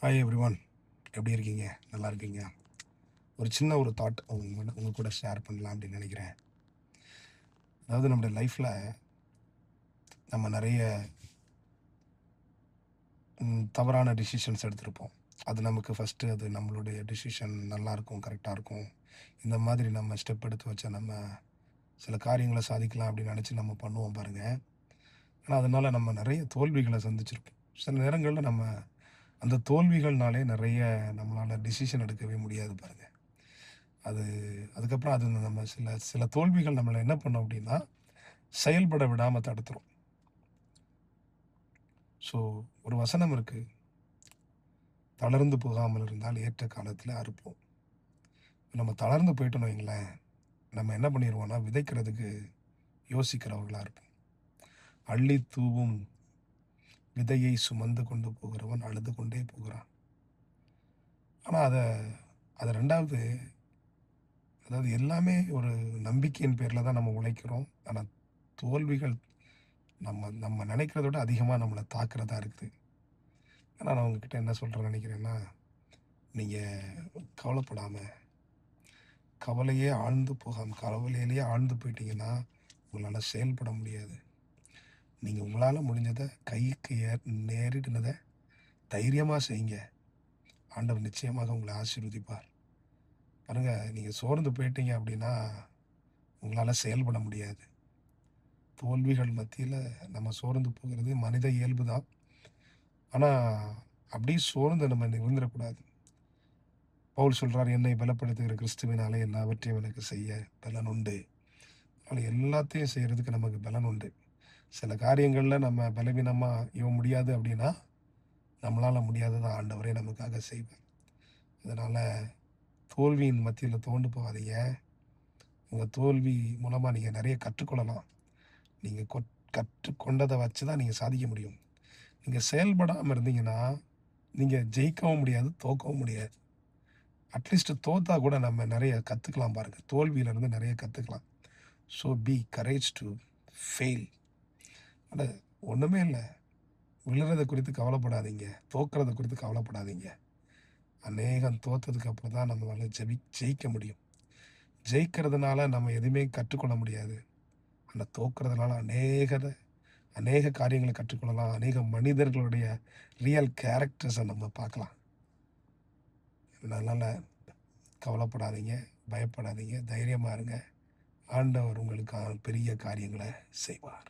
Hi everyone, எப்படி இருக்கீங்க? நல்லா இருக்கீங்க? ஒரு சின்ன தாட் உங்க கூட ஷேர் பண்ணலாம் அப்படின்னு நினைக்கிறேன். அதாவது நம்முடைய லைஃப்பில் நம்ம நிறைய தவறான டிசிஷன்ஸ் எடுத்திருப்போம். அது நமக்கு ஃபஸ்ட்டு அது நம்மளுடைய டிசிஷன் நல்லாயிருக்கும், கரெக்டாக இருக்கும். இந்த மாதிரி நம்ம ஸ்டெப் எடுத்து வச்சா நம்ம சில காரியங்களை சாதிக்கலாம் அப்படின்னு நினச்சி நம்ம பண்ணுவோம் பாருங்கள். ஆனால் அதனால் நம்ம நிறைய தோல்விகளை சந்திச்சிருப்போம். சில நேரங்களில் நம்ம அந்த தோல்விகள்னாலே நிறைய நம்மளால் டிசிஷன் எடுக்கவே முடியாது பாருங்கள். அது அதுக்கப்புறம் அது நம்ம சில சில தோல்விகள் நம்மளை என்ன பண்ணோம் அப்படின்னா செயல்பட விடாமல் தடுத்துரும். ஸோ ஒரு வசனம் இருக்குது, தளர்ந்து போகாமல் இருந்தால் ஏற்ற காலத்தில் அறுப்போம். நம்ம தளர்ந்து போயிட்டோன்னு வைங்களேன், நம்ம என்ன பண்ணிடுவோம்னா விதைக்கிறதுக்கு யோசிக்கிறவர்களாக இருப்போம். அள்ளி தூவும் விதையை சுமந்து கொண்டு போகிறவன் அழுது கொண்டே போகிறான். ஆனால் அதை ரெண்டாவது, அதாவது எல்லாமே ஒரு நம்பிக்கையின் பேரில் தான் நம்ம உழைக்கிறோம். ஆனால் தோல்விகள் நம்ம நம்ம நினைக்கிறத விட அதிகமாக நம்மளை தாக்குறதா இருக்குது. ஆனால் நான் உங்ககிட்ட என்ன சொல்கிறேன்னு நினைக்கிறேன்னா, நீங்கள் கவலைப்படாமல், கவலையிலேயே ஆழ்ந்து போயிட்டீங்கன்னா உங்களால் செயல்பட முடியாது. நீங்கள் உங்களால் முடிஞ்சதை கைக்கு நேரிடுனதை தைரியமாக செய்யுங்க. ஆண்டவர் நிச்சயமாக உங்களை ஆசீர்வதிப்பார். பாருங்கள், நீங்கள் சோர்ந்து போயிட்டீங்க அப்படின்னா உங்களால் செயல்பட முடியாது. தோல்விகள் மத்தியில் நம்ம சோர்ந்து போகிறது மனித இயல்பு தான். ஆனால் அப்படியே சோர்ந்து நம்ம இருந்துடக்கூடாது. பவுல் சொல்கிறார், என்னை பலப்படுத்துகிற கிறிஸ்துவினாலே எல்லாவற்றையும் எனக்கு செய்ய பலன் உண்டு. அதனால் எல்லாத்தையும் செய்கிறதுக்கு நமக்கு பலன் உண்டு. சில காரியங்களில் நம்ம பலவீனமாக முடியாது அப்படின்னா நம்மளால் முடியாததான் ஆண்டவரே நமக்காக செய்வார். அதனால் தோல்வியின் மத்தியில் தோண்டு போகாதீங்க. உங்கள் தோல்வி மூலமாக நீங்கள் நிறைய கற்றுக்கொள்ளலாம். நீங்கள் கற்றுக்கொண்டதை வச்சு தான் நீங்கள் சாதிக்க முடியும். நீங்கள் செயல்படாமல் இருந்தீங்கன்னா நீங்கள் ஜெயிக்கவும் முடியாது, தோக்கவும் முடியாது. அட்லீஸ்ட் தோத்தா கூட நம்ம நிறைய கற்றுக்கலாம் பாருங்கள். தோல்வியிலேருந்து நிறைய கற்றுக்கலாம். So be courage to fail. ஆனால் ஒன்றுமே இல்லை, விழுறதை குறித்து கவலைப்படாதீங்க, தோக்கிறத குறித்து கவலைப்படாதீங்க. அநேகம் தோற்றதுக்கு அப்புறம் தான் நம்மளால் ஜெயிக்க முடியும். ஜெயிக்கிறதுனால நம்ம எதுவுமே கற்றுக்கொள்ள முடியாது. ஆனால் தோக்கிறதுனால அநேக காரியங்களை கற்றுக்கொள்ளலாம். அநேக மனிதர்களுடைய ரியல் கேரக்டர்ஸை நம்ம பார்க்கலாம். அதனால் கவலைப்படாதீங்க, பயப்படாதீங்க, தைரியமாக இருங்க. ஆண்டவர் உங்களுக்கு பெரிய காரியங்களை செய்வார்.